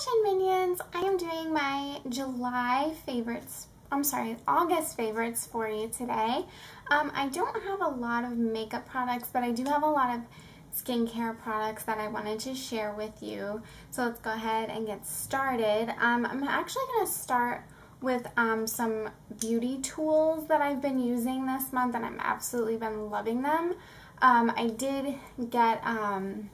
Shine Minions! I am doing my August favorites for you today. I don't have a lot of makeup products, but I do have a lot of skincare products that I wanted to share with you. So let's go ahead and get started. I'm actually going to start with some beauty tools that I've been using this month, and I've absolutely been loving them. I did get from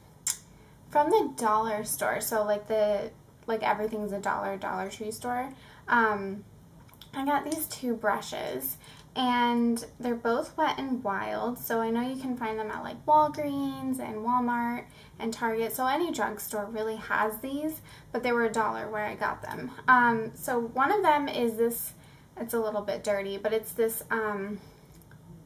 the dollar store, so like everything's a Dollar Tree store. I got these two brushes, and they're both Wet n Wild, so I know you can find them at like Walgreens and Walmart and Target, so any drugstore really has these, but they were $1 where I got them. So one of them is this, it's a little bit dirty, but it's this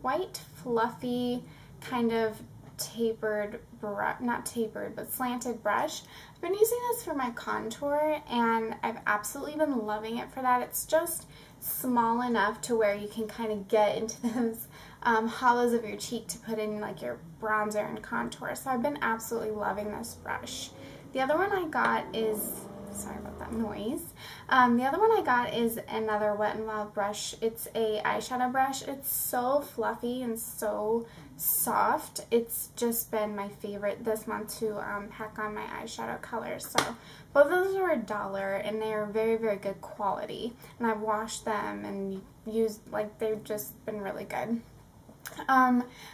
white fluffy kind of tapered brush, not tapered, but slanted brush. I've been using this for my contour, and I've absolutely been loving it for that. It's just small enough to where you can kind of get into those hollows of your cheek to put in like your bronzer and contour. So I've been absolutely loving this brush. The other one I got is, sorry about that noise. The other one I got is another Wet n Wild brush. It's a eyeshadow brush. It's so fluffy and so soft. It's just been my favorite this month to pack on my eyeshadow colors. So both of those were $1, and they are very, very good quality. And I've washed them and used, like, they've just been really good.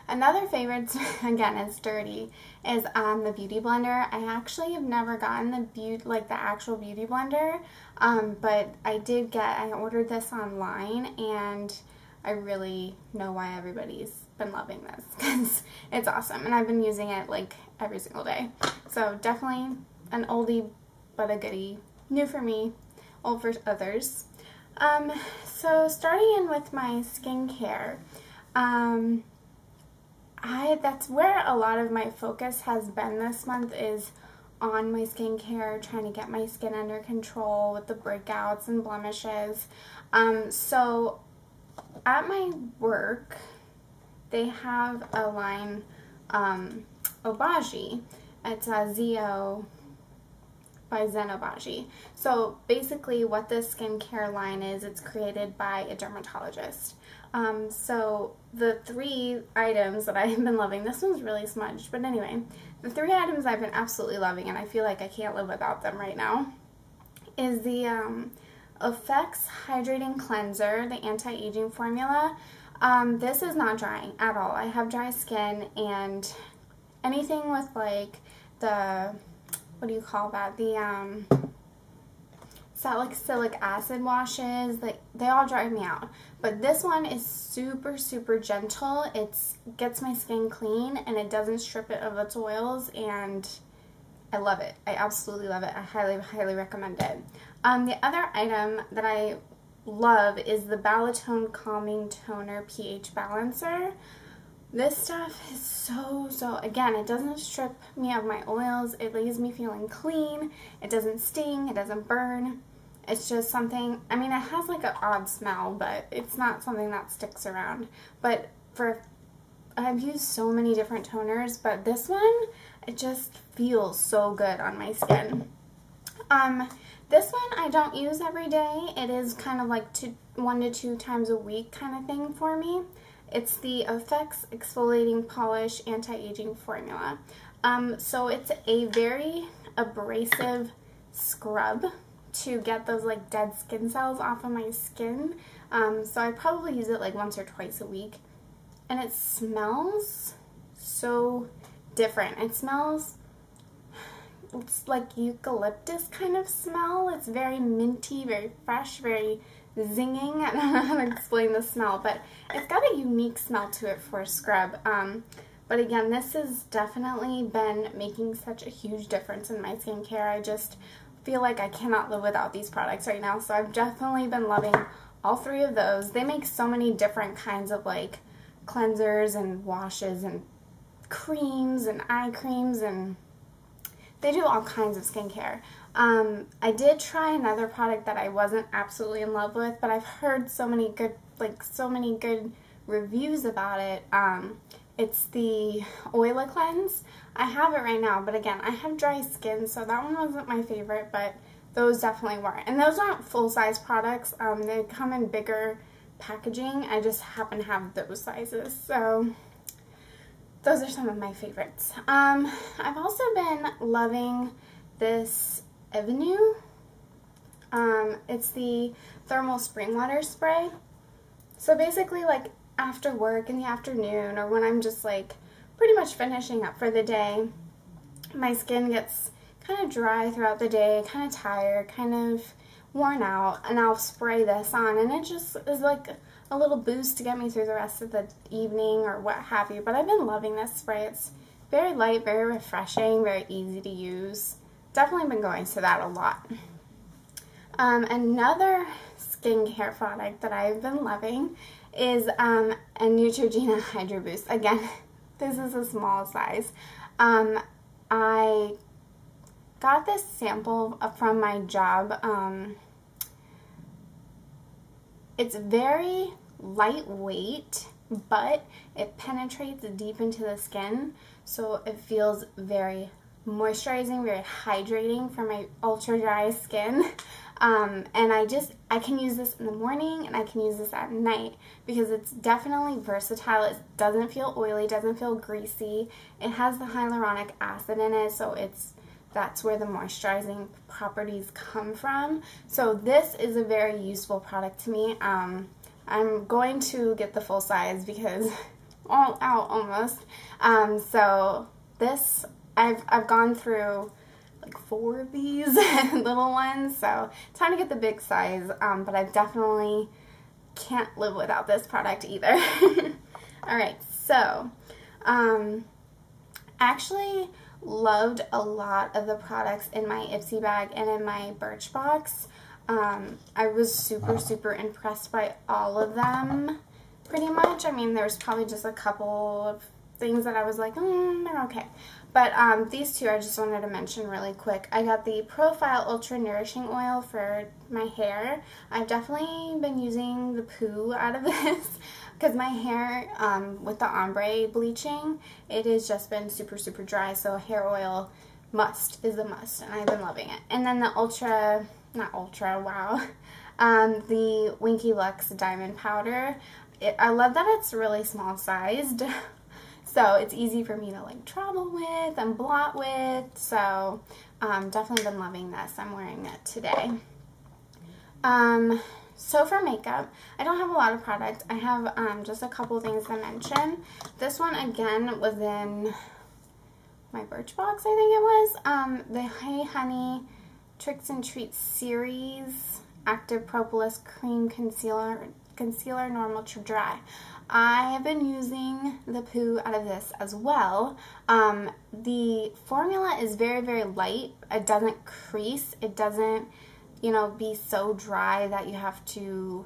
Another favorite, again, it's dirty, is the Beauty Blender. I actually have never gotten the actual Beauty Blender, but I ordered this online, and I really know why everybody's been loving this, because it's awesome, and I've been using it like every single day. So definitely an oldie but a goodie. New for me, old for others. So starting in with my skincare, that's where a lot of my focus has been this month, is on my skincare, trying to get my skin under control with the breakouts and blemishes. So at my work, they have a line, Obagi. It's a Zio by Zen Obagi. So basically what this skincare line is, it's created by a dermatologist. So the 3 items that I've been loving, this one's really smudged, but anyway, the 3 items I've been absolutely loving, and I feel like I can't live without them right now, is the Effects Hydrating Cleanser, the anti-aging formula. This is not drying at all. I have dry skin, and anything with like the, what do you call that, the salicylic acid washes, they all dry me out. But this one is super, super gentle. It gets my skin clean, and it doesn't strip it of its oils, and I love it. I absolutely love it. I highly, highly recommend it. The other item that I love is the Balatone Calming Toner pH Balancer. This stuff is so, again, it doesn't strip me of my oils. It leaves me feeling clean. It doesn't sting. It doesn't burn. It's just something, I mean, it has like an odd smell, but it's not something that sticks around. But I've used so many different toners, but this one, it just feels so good on my skin. This one I don't use every day. It is kind of like 1 to 2 times a week kind of thing for me. It's the Effects Exfoliating Polish Anti-Aging Formula. So it's a very abrasive scrub to get those like dead skin cells off of my skin. So I probably use it like once or twice a week. And it smells so different. It smells, it's like eucalyptus kind of smell. It's very minty, very fresh, very zinging. I don't know how to explain the smell, but it's got a unique smell to it for a scrub. But again, this has definitely been making such a huge difference in my skincare. I just feel like I cannot live without these products right now. So I've definitely been loving all 3 of those. They make so many different kinds of like cleansers and washes and creams and eye creams, and they do all kinds of skincare. I did try another product that I wasn't absolutely in love with, but I've heard so many good reviews about it. It's the Oila Cleanse. I have it right now, but again, I have dry skin, so that one wasn't my favorite, but those definitely were. And those aren't full-size products. They come in bigger packaging. I just happen to have those sizes. So those are some of my favorites. I've also been loving this Avenue. It's the thermal spring water spray. So basically, like after work in the afternoon, or when I'm just like pretty much finishing up for the day, my skin gets kind of dry throughout the day, kind of tired, kind of worn out, and I'll spray this on, and it just is like a little boost to get me through the rest of the evening or what have you. But I've been loving this spray. It's very light, very refreshing, very easy to use. Definitely been going to that a lot. Another skincare product that I've been loving is a Neutrogena Hydro Boost. Again, this is a small size. I got this sample from my job. It's very lightweight, but it penetrates deep into the skin, so it feels very moisturizing, very hydrating for my ultra dry skin. And I can use this in the morning and I can use this at night because it's definitely versatile. It doesn't feel oily, doesn't feel greasy. It has the hyaluronic acid in it, so that's where the moisturizing properties come from. So this is a very useful product to me. I'm going to get the full size because all out almost. So this, I've gone through like 4 of these little ones, so time to get the big size, but I definitely can't live without this product either. Alright, so actually loved a lot of the products in my Ipsy bag and in my Birchbox. I was super impressed by all of them, pretty much. I mean, there's probably just a couple of things that I was like, they're okay. But these two I just wanted to mention really quick. I got the Profile Ultra Nourishing Oil for my hair. I've definitely been using the poo out of this because my hair, with the ombre bleaching, it has just been super dry, so hair oil is a must, and I've been loving it. And then the the Winky Lux Diamond Powder. I love that it's really small sized. So it's easy for me to like travel with and blot with. So definitely been loving this. I'm wearing it today. So for makeup, I don't have a lot of products. I have just a couple things to mention. This one again was in my Birchbox, I think it was. The Hey Honey Tricks and Treats Series Active Propolis Cream Concealer Normal to Dry. I have been using the poo out of this as well. The formula is very light. It doesn't crease. It doesn't, be so dry that you have to,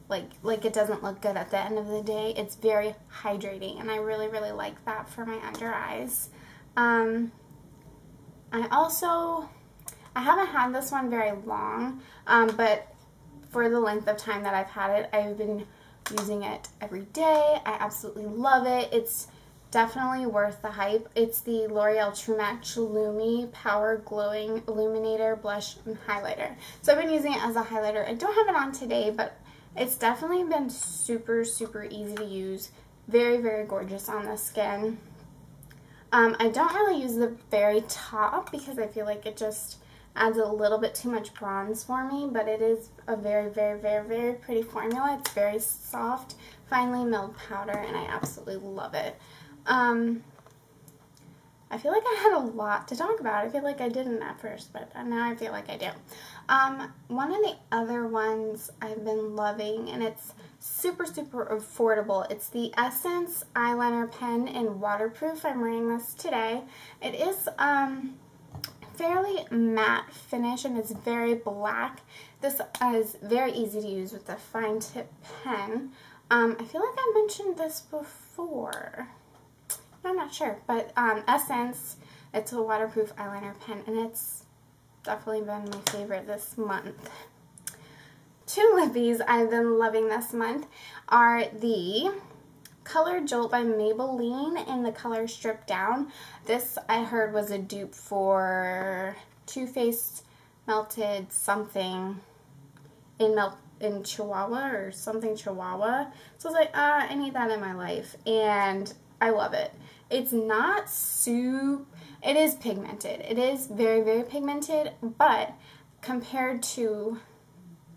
like it doesn't look good at the end of the day. It's very hydrating, and I really like that for my under eyes. I haven't had this one very long, but for the length of time that I've had it, I've been using it every day. I absolutely love it. It's definitely worth the hype. It's the L'Oreal True Match Lumi Power Glowing Illuminator Blush and Highlighter. So I've been using it as a highlighter. I don't have it on today, but it's definitely been super easy to use. Very gorgeous on the skin. I don't really use the very top because I feel like it just adds a little bit too much bronze for me, but it is a very pretty formula. It's very soft, finely milled powder, and I absolutely love it. I feel like I had a lot to talk about. I feel like I didn't at first, but now I feel like I do. One of the other ones I've been loving, and it's super affordable. It's the Essence Eyeliner Pen in Waterproof. I'm wearing this today. It is fairly matte finish, and it's very black. This is very easy to use with the fine tip pen. I feel like I mentioned this before. I'm not sure, but Essence, it's a waterproof eyeliner pen, and it's definitely been my favorite this month. Two lippies I've been loving this month are the Color Jolt by Maybelline in the color Strip Down. This I heard was a dupe for Too Faced melted something in Chihuahua or something Chihuahua. So I was like, I need that in my life, and I love it. It's not it is pigmented. It is very, very pigmented, but compared to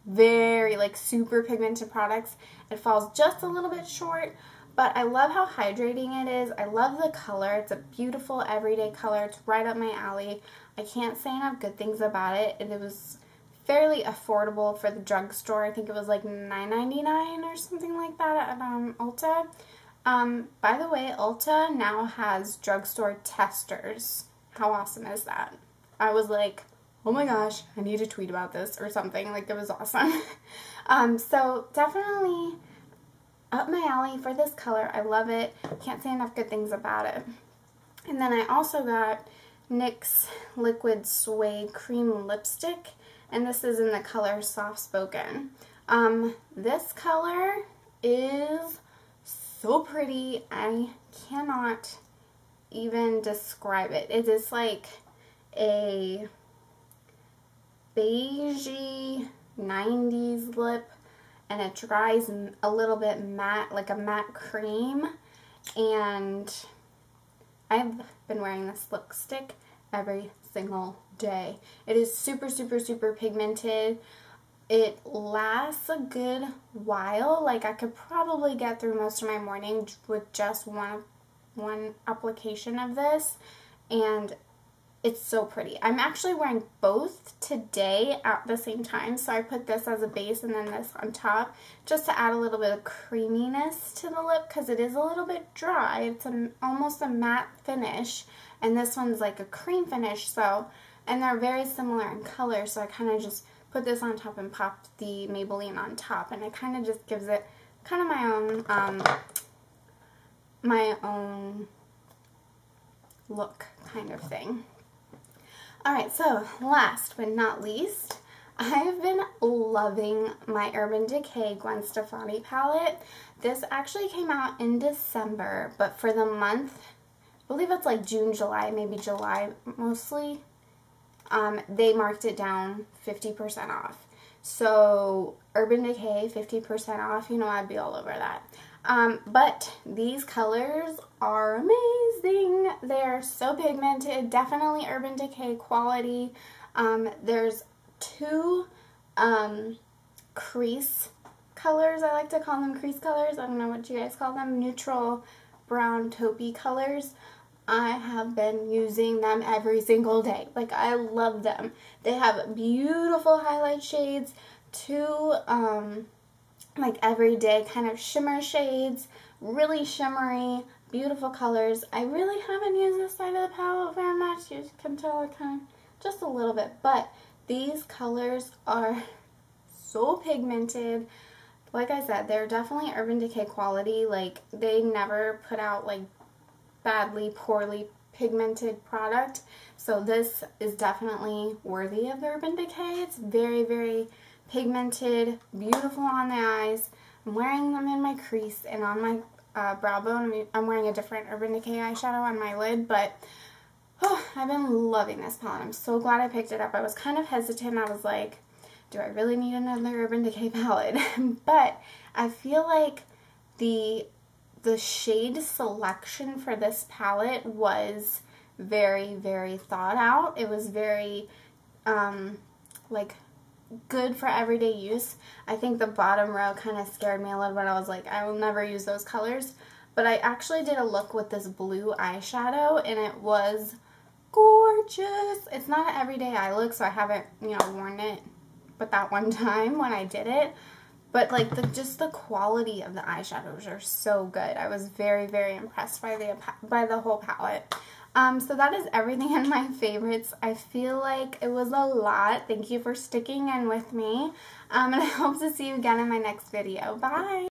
very like super pigmented products, it falls just a little bit short. But I love how hydrating it is. I love the color. It's a beautiful everyday color. It's right up my alley. I can't say enough good things about it. It was fairly affordable for the drugstore. I think it was like $9.99 or something like that at Ulta. By the way, Ulta now has drugstore testers. How awesome is that? I was like, oh my gosh, I need to tweet about this or something. Like, it was awesome. So definitely up my alley for this color. I love it. Can't say enough good things about it. And then I also got NYX Liquid Suede Cream Lipstick, and this is in the color Soft Spoken. This color is so pretty. I cannot even describe it. It is like a beigey 90s lip, and it dries a little bit matte, like a matte cream. And I've been wearing this lipstick every single day. It is super, super, super pigmented. It lasts a good while. Like, I could probably get through most of my morning with just one application of this, and it's so pretty. I'm actually wearing both today at the same time, so I put this as a base and then this on top just to add a little bit of creaminess to the lip, because it is a little bit dry. It's almost a matte finish, and this one's like a cream finish, so, and they're very similar in color, so I kind of just put this on top and popped the Maybelline on top, and it kind of just gives it kind of my own look kind of thing. Alright, so last but not least, I've been loving my Urban Decay Gwen Stefani palette. This actually came out in December, but for the month, I believe it's like June, July, maybe July mostly, they marked it down 50% off. So Urban Decay, 50% off, you know, I'd be all over that. But these colors are amazing. They're so pigmented, definitely Urban Decay quality. There's two crease colors. I like to call them crease colors. I don't know what you guys call them. Neutral brown taupey colors. I have been using them every single day. Like, I love them. They have beautiful highlight shades, two like everyday kind of shimmer shades, really shimmery, beautiful colors. I really haven't used this side of the palette very much. You can tell I kind of, just a little bit, but these colors are so pigmented. Like I said, they're definitely Urban Decay quality. Like, they never put out like poorly pigmented product. So this is definitely worthy of Urban Decay. It's very, very pigmented, beautiful on the eyes. I'm wearing them in my crease and on my brow bone. I'm wearing a different Urban Decay eyeshadow on my lid, but I've been loving this palette. I'm so glad I picked it up. I was kind of hesitant. I was like, do I really need another Urban Decay palette? But I feel like the shade selection for this palette was very, very thought out. It was very, like, good for everyday use. I think the bottom row kind of scared me a little bit. I was like, I will never use those colors. But I actually did a look with this blue eyeshadow, and it was gorgeous. It's not an everyday eye look, so I haven't, you know, worn it but that one time when I did it. But like just the quality of the eyeshadows are so good. I was very, very impressed by the whole palette. So that is everything in my favorites. I feel like it was a lot. Thank you for sticking in with me. And I hope to see you again in my next video. Bye!